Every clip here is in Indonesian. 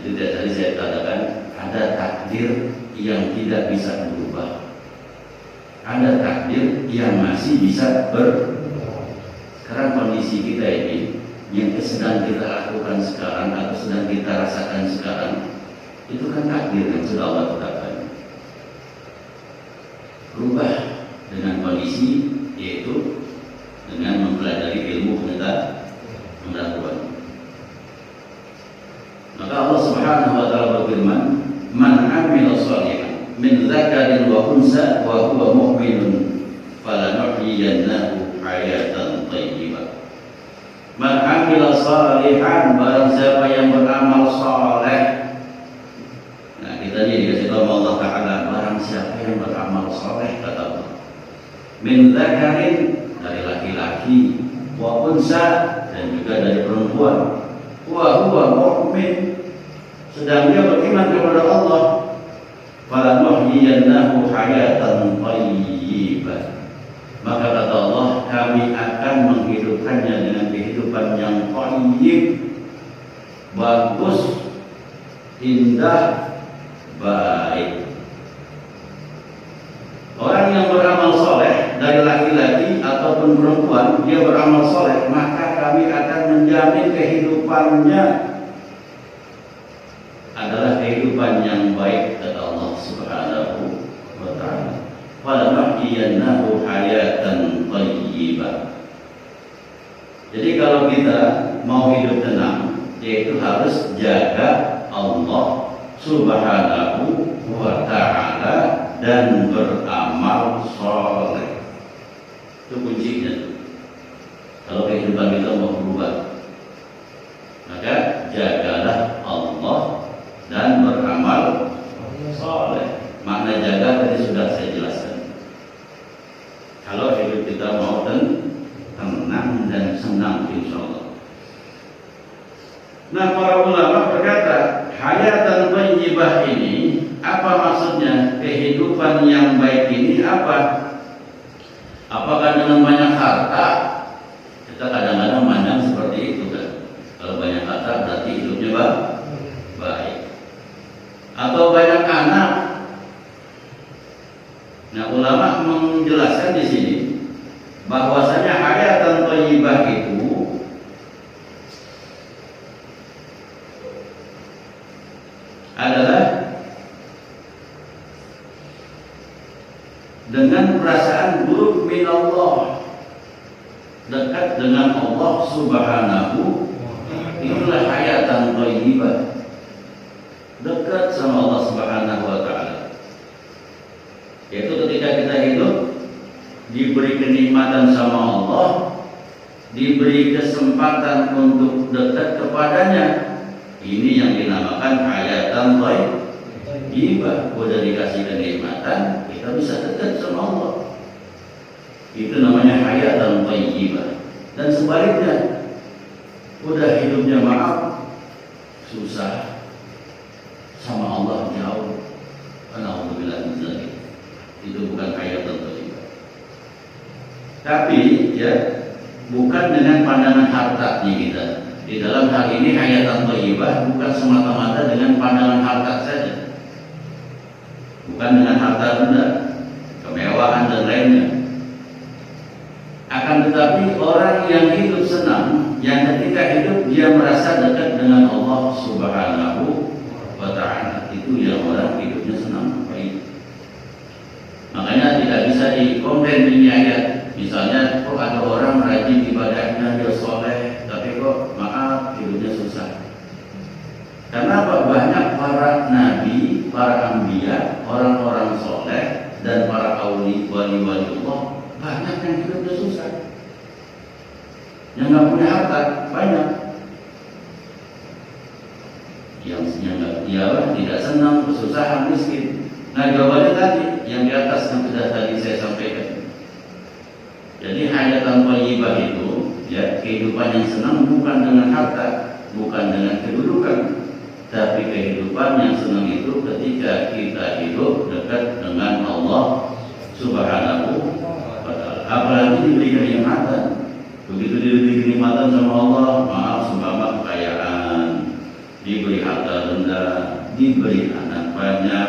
Itu tadi saya katakan ada takdir yang tidak bisa berubah, ada takdir yang masih bisa berubah. Sekarang kondisi kita ini yang sedang kita lakukan sekarang atau sedang kita rasakan sekarang itu kan takdir yang sudah Allah tetapkan. Berubah dengan kondisi, yaitu dengan mempelajari ilmu pengetahuan. Maka Allah Subhanahu wa taala berfirman, "Man 'amila shalihan min dzakarin wa unsa wa huwa mu'minun falanuhyiyannahu hayatan thayyibah." Man 'amila shalihan, barang siapa yang beramal saleh. Nah, kita ini dikasih tahu Allah Taala, barang siapa yang beramal saleh, kata Allah, min dzakarin, dari laki-laki, wa unsa, dan juga dari perempuan, wa huwa mu'min, sedang dia beriman kepada Allah, falanuhyiyannahu hayatan thayyibah, maka kata Allah, kami akan menghidupkannya dengan kehidupan yang thayyib, bagus, indah, baik. Orang yang beramal soleh, dari laki-laki ataupun perempuan, dia beramal soleh, maka kami akan menjamin kehidupannya adalah kehidupan yang baik, kata Allah Subhanahu wa ta'ala. Falanuhyiyannahu hayatan thayyibah. Jadi kalau kita mau hidup tenang, yaitu harus jaga Allah Subhanahu wa ta'ala dan beramal soleh. Itu kuncinya. Kalau kehidupan kita mau berubah, maka jagalah Allah dan beramal soleh. Makna jaga tadi sudah saya jelaskan. Kalau hidup kita mau tenang dan senang, insya Allah. Nah, para ulama berkata, hayatan thayyibah ini apa maksudnya? Kehidupan yang baik ini apa? Apakah dengan banyak harta? Kita kadang-kadang memandang seperti itu kan. Kalau banyak harta berarti hidupnya baik. Atau banyak anak. Nah, ulama menjelaskan di sini bahwasanya hayatan thayyibah itu adalah dengan perasaan buruk min Allah, dekat dengan Allah Subhanahu, itulah hayatan thayyibah, dekat sama Allah Subhanahu wa ta'ala. Yaitu ketika kita hidup diberi kenikmatan sama Allah, diberi kesempatan untuk dekat kepadanya, ini yang dinamakan hayatan thayyibah. Udah dikasih kenikmatan, kita bisa dekat sama Allah, itu namanya hayatan thayyibah. Dan sebaliknya, udah hidupnya maaf, susah, sama Allah jauh, alhamdulillah, itu bukan hayatan thayyibah. Tapi ya, bukan dengan pandangan harta kita. Di dalam hal ini hayatan thayyibah bukan semata-mata dengan pandangan harta saja, bukan dengan harta benda, kemewahan dan lainnya. Akan tetapi orang yang hidup senang, yang ketika hidup dia merasa dekat dengan Allah Subhanahu wa ta'ala, itu yang orang hidupnya senang, baik. Makanya tidak bisa dikomplain ini ayat. Misalnya, kok ada orang rajin ibadahnya, dia soleh, tapi kok maaf hidupnya susah. Karena banyak para nabi, para anbiya, orang-orang soleh dan para wali-wali Allah, banyak yang hidupnya susah, yang nggak punya harta banyak, yang tidak senang, kesusahan, miskin. Nah, jawabannya tadi yang di atas yang sudah tadi saya sampaikan. Jadi hayatan thayyibah itu, ya, kehidupan yang senang bukan dengan harta, bukan dengan kedudukan, tapi kehidupan yang senang itu ketika kita hidup dekat dengan Allah Subhanahu wa ta'ala. Apalagi diberi kenikmatan. Begitu diberi kenikmatan sama Allah, maaf, seumpama kekayaan, diberi harta benda, diberi anak banyak,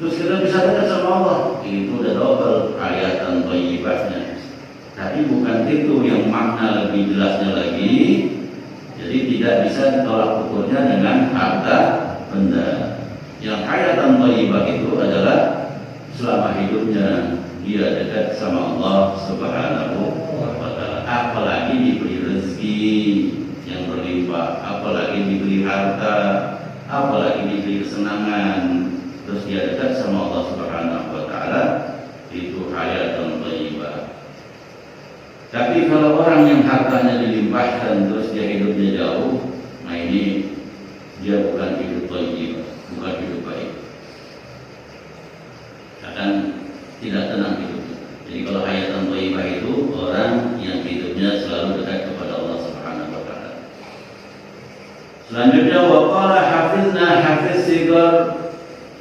terus kita bisa dekat sama Allah, itu udah double ayatan thayyibahnya. Tapi bukan itu yang makna lebih jelasnya lagi. Jadi tidak bisa ditolak ukurnya dengan harta benda. Yang hayatan thayyibah itu adalah selama hidupnya dia dekat sama Allah Subhanahu wa ta'ala. Apalagi diberi rezeki yang berlimpah, apalagi diberi harta, apalagi diberi kesenangan, terus dia dekat sama Allah Subhanahu wa ta'ala, itu hayatan thayyibah. Tapi kalau orang yang hartanya dilimpahkan terus dia hidupnya jauh, nah ini dia bukan hidup thayyibah, bukan hidup baik. Akan tidak tenang hidupnya. Jadi kalau hayatan thayyibah itu orang yang hidupnya selalu dekat kepada Allah Subhanahu wa ta'ala. Selanjutnya waqala hafizna hafiz sigar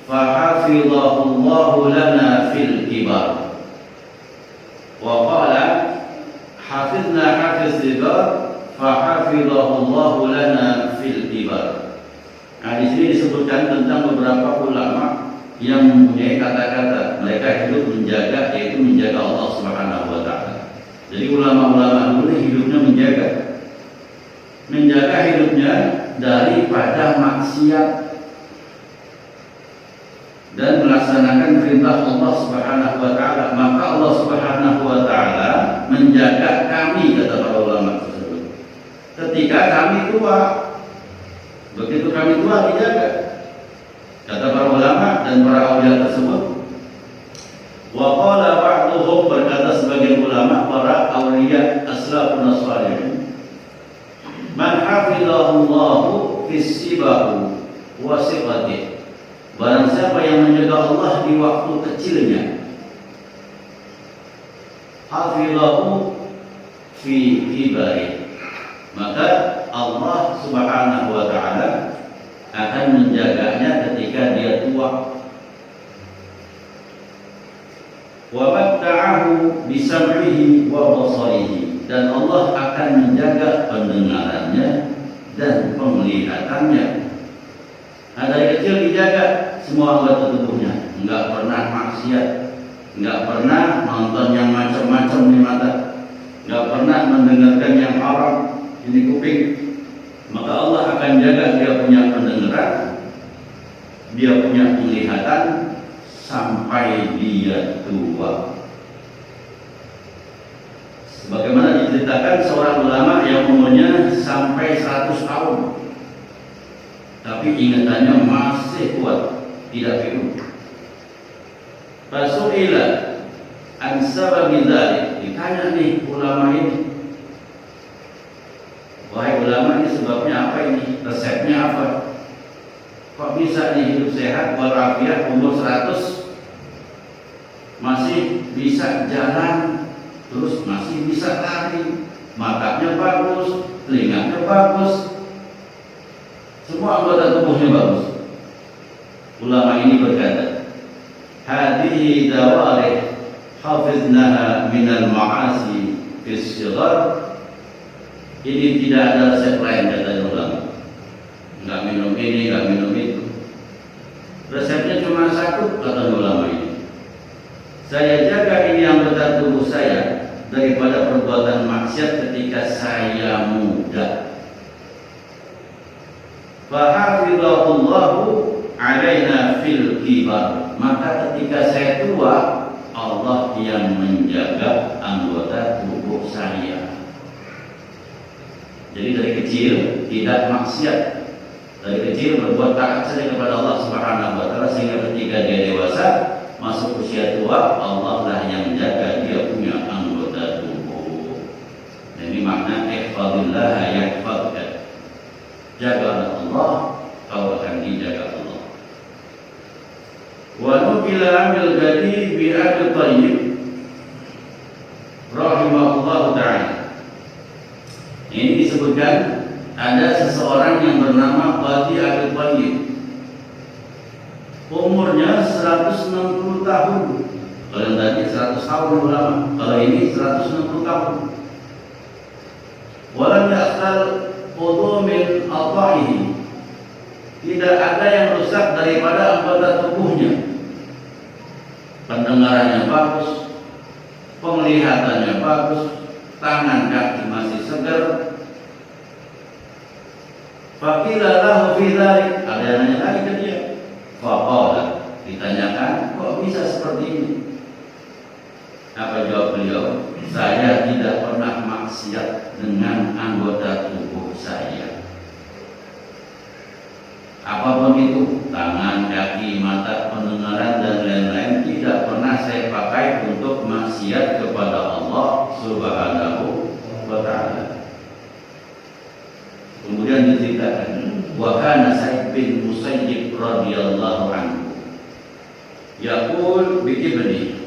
fa hafizahullahu lana fil kibar. Waqala hafizna hafiz sigar fa hafizahullahu lana fil kibar. Nah, di sini disebutkan tentang beberapa ulama yang mempunyai kata-kata mereka hidup menjaga, yaitu menjaga Allah Subhanahu wa ta'ala. Jadi ulama-ulama dulu hidupnya menjaga hidupnya daripada maksiat dan melaksanakan perintah Allah Subhanahu wa ta'ala. Maka Allah Subhanahu wa ta'ala menjaga kami, kata para ulama tersebut, ketika kami tua. Begitu kami tua dijaga, kata para ulama dan para aulia tersebut. Wa qala ba'duhum, berkata sebagian ulama para aulia as-salafun shalihin, man hafizahullahu fis-sibahu wa siqati, barang siapa yang menjaga Allah di waktu kecilnya, hafizahu fi kibari, maka Allah Subhanahu wa ta'ala akan menjaganya ketika dia tua. Wa matta'ahu bisam'ihi wa basarihi, dan Allah akan menjaga pendengarannya dan penglihatannya. Nah, dari kecil dijaga semua anggota tubuhnya, enggak pernah maksiat, enggak pernah nonton yang macam-macam di mata, enggak pernah mendengarkan yang haram ini kuping. Maka Allah akan jaga dia punya pendengaran, dia punya penglihatan sampai dia tua. Sebagaimana diceritakan seorang ulama yang umurnya sampai 100 tahun, tapi ingatannya masih kuat, tidak hidup. Fasu'ila an sababi dzalik, ditanya nih ulama ini, wahai ulama, ini sebabnya apa, ini resepnya apa? Kok bisa nih hidup sehat walafiat, umur 100 masih bisa jalan, terus masih bisa lari, matanya bagus, telinganya bagus, semua anggota tubuhnya bagus. Ulama ini berkata, hadhihi dawarih hafiznaha minal ma'asi fis shighar. Ini tidak ada resep lain, kata ulama. Enggak minum ini, enggak minum itu. Resepnya cuma satu, kata ulama ini. Saya jaga ini anggota tubuh saya daripada perbuatan maksiat ketika saya muda. Fahafizahullahu alaina fil kibar, maka ketika saya tua, Allah yang menjaga anggota tubuh saya. Jadi dari kecil tidak maksiat, dari kecil berbuat taat saja kepada Allah Subhanahu wa ta'ala, sehingga ketika dia dewasa masuk usia tua, Allah lah yang menjaga dia punya anggota tubuh. Dan ini makna ihfazillah yahfazka, jaga Allah, kau akan dijaga Allah. Wa nukila amil gadi bi Abi Thayyib rahimahullah ta'ala. Ini disebutkan ada seseorang yang bernama Qadi Abi Thayyib, umurnya 160 tahun. Kalau yang tadi 100 tahun ulama, kalau ini 160 tahun. Walam ya'tal wudu min adha'ihi, tidak ada yang rusak daripada anggota tubuhnya. Pendengarannya bagus, penglihatannya bagus, tangan kaki masih segar. Faqila lahu fi dzalik, ada yang nanya lagi ke dia. Faqala, ditanyakan, kok bisa seperti ini? Apa jawab beliau? Saya tidak pernah maksiat dengan anggota tubuh saya. Apapun itu, tangan, kaki, mata, pendengaran dan lain-lain tidak pernah saya pakai untuk maksiat kepada Allah Subhanahu wa ta'ala. Kemudian diceritakan, wa kana Sa'id bin Musayyib radhiyallahu anhu yaqul bi ibni.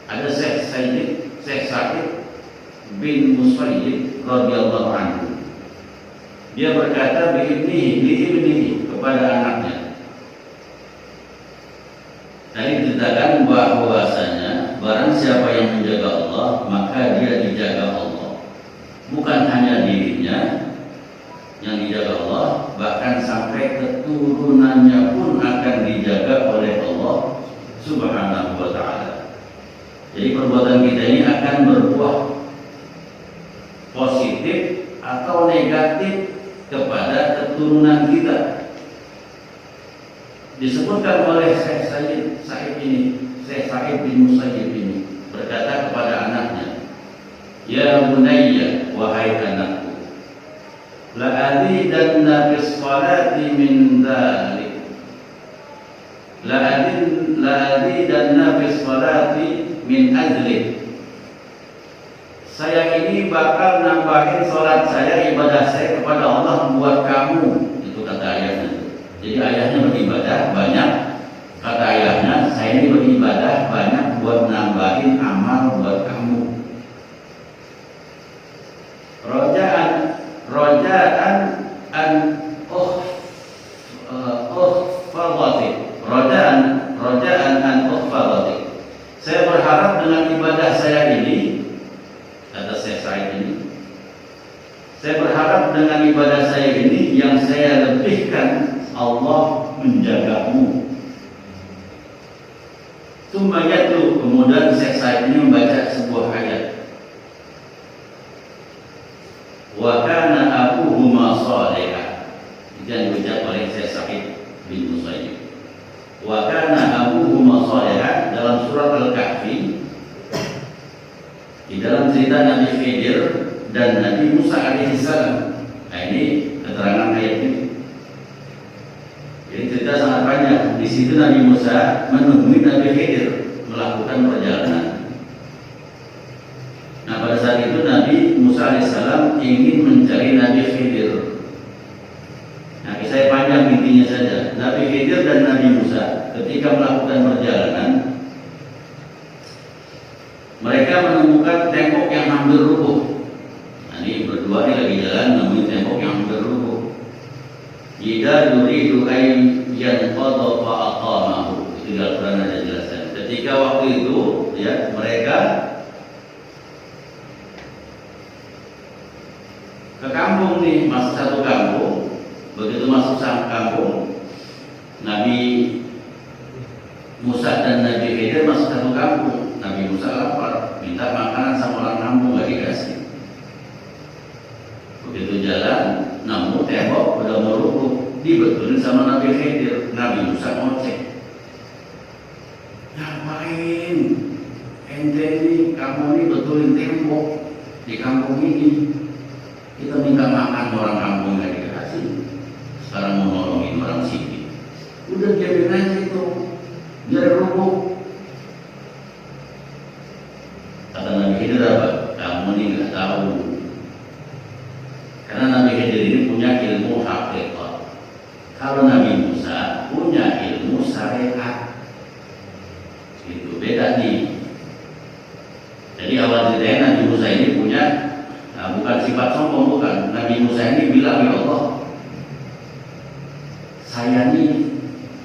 Ada Syekh Sa'id bin Musayyib radhiyallahu anhu. Dia berkata bi ibni kepada anaknya. Tadi diceritakan bahwasanya barang siapa yang menjaga Allah, maka dia dijaga Allah. Bukan hanya dirinya yang dijaga Allah, bahkan sampai keturunannya pun akan dijaga oleh Allah Subhanahu wa ta'ala. Jadi perbuatan kita ini akan berbuah positif atau negatif kepada keturunan kita. Disebutkan oleh Syekh Sa'id bin Musayyib ini berkata kepada anaknya, ya bunayya, wahai anakku, la azidanna bis salati min dzalik, la azidanna bis salati min ajlik. Saya ini bakal nambahin sholat saya, ibadah saya kepada Allah buat kamu. Itu kata ayahnya. Jadi ayahnya beribadah banyak. Kata ayahnya, saya ini beribadah banyak buat nambahin amal buat kamu. Rojaan an ukhfadati. Rojaan an ukhfadati. Saya berharap dengan ibadah saya ini, kata Syekh Sa'id ini, saya berharap dengan ibadah saya ini yang saya lebihkan, Allah menjagamu. Tsummayatu, kemudian Syekh Sa'id ini membaca sebuah ayat. Wa kana abuhuma shalihan. Itu yang diucap oleh Syekh Sa'id bin Musayyib. Wa kana abuhuma shalihan dalam surat Al-Kahfi. Di dalam cerita Nabi Khidir dan Nabi Musa alaihissalam. Nah, ini keterangan ayat ini. Jadi cerita sangat banyak. Di situ Nabi Musa menemui Nabi Khidir melakukan perjalanan. Nah, pada saat itu Nabi Musa alaihissalam ingin mencari Nabi Khidir. Nah, saya panjang intinya saja. Nabi Khidir dan Nabi Musa ketika melakukan perjalanan, mereka menemukan tembok yang hampir rubuh. Nah, ini berdua ini lagi jalan menemui tembok yang hampir rubuh. Idza yuridu ay yanqadha fa aqamahu. Itu dalam Quran ada jelaskan. Ketika waktu itu, ya, mereka ke kampung nih, masuk satu kampung. Begitu masuk satu kampung, Nabi Musa dan Nabi Khidir masuk satu kampung. Nabi Musa lapar, minta makanan sama orang kampung, gak dikasih. Begitu jalan, namun tembok udah mau rubuh, dibetulin sama Nabi Khidir. Nabi Musa ngoceh, ngapain ente ini, kamu ini betulin tembok di kampung ini? Kita minta makan orang kampung gak dikasih, sekarang mau nolongin orang sini. Udah biarin aja itu, biar rubuh. Kata Nabi Khidir apa? Kamu ini nggak tahu. Karena Nabi Khidir ini punya ilmu hakikat. Kalau Nabi Musa punya ilmu syariat. Itu beda nih. Jadi awal ceritanya Nabi Musa ini punya, nah, bukan sifat sombong, bukan. Nabi Musa ini bilang, ya Allah, saya ini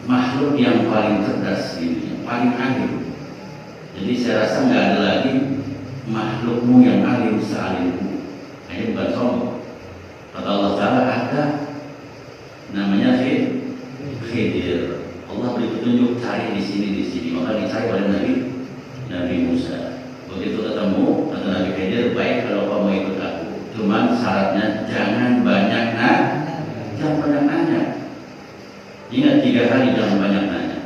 makhluk yang paling cerdas ini, yang paling alim. Jadi saya rasa nggak ada lagi makhlukmu yang alim sealimku. Ini bukan sombong. Kata Allah Ta'ala, ada namanya petunjuk cari di sini, maka dicari oleh Nabi Musa. Begitu ketemu kata Nabi Khidir, baik kalau kamu ikut aku, cuman syaratnya jangan banyak nanya. Ingat 3 hari jangan banyak nanya.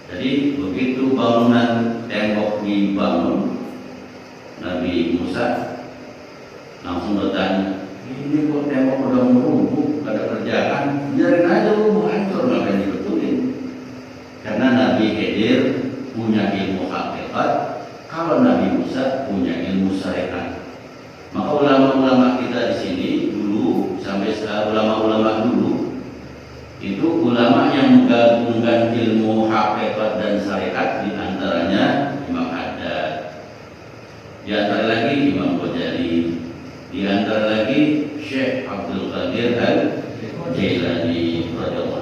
Jadi begitu bangunan tembok dibangun, Nabi Musa langsung bertanya, ini kok tembok udah merumbuh, gak ada kerjaan, biarin aja rumah hancur, ngapain dibetulin? Karena Nabi Khidir punya ilmu hakikat, kalau Nabi Musa punya ilmu syariat. Maka ulama-ulama kita di sini dulu sampai ulama-ulama dulu itu ulama yang menggabungkan ilmu hakikat dan syariat, di antaranya Imam Haddad, di antara lagi Imam Ghazali, di antara lagi Syekh Abdul Qadir Al-Jailani radhiyallahu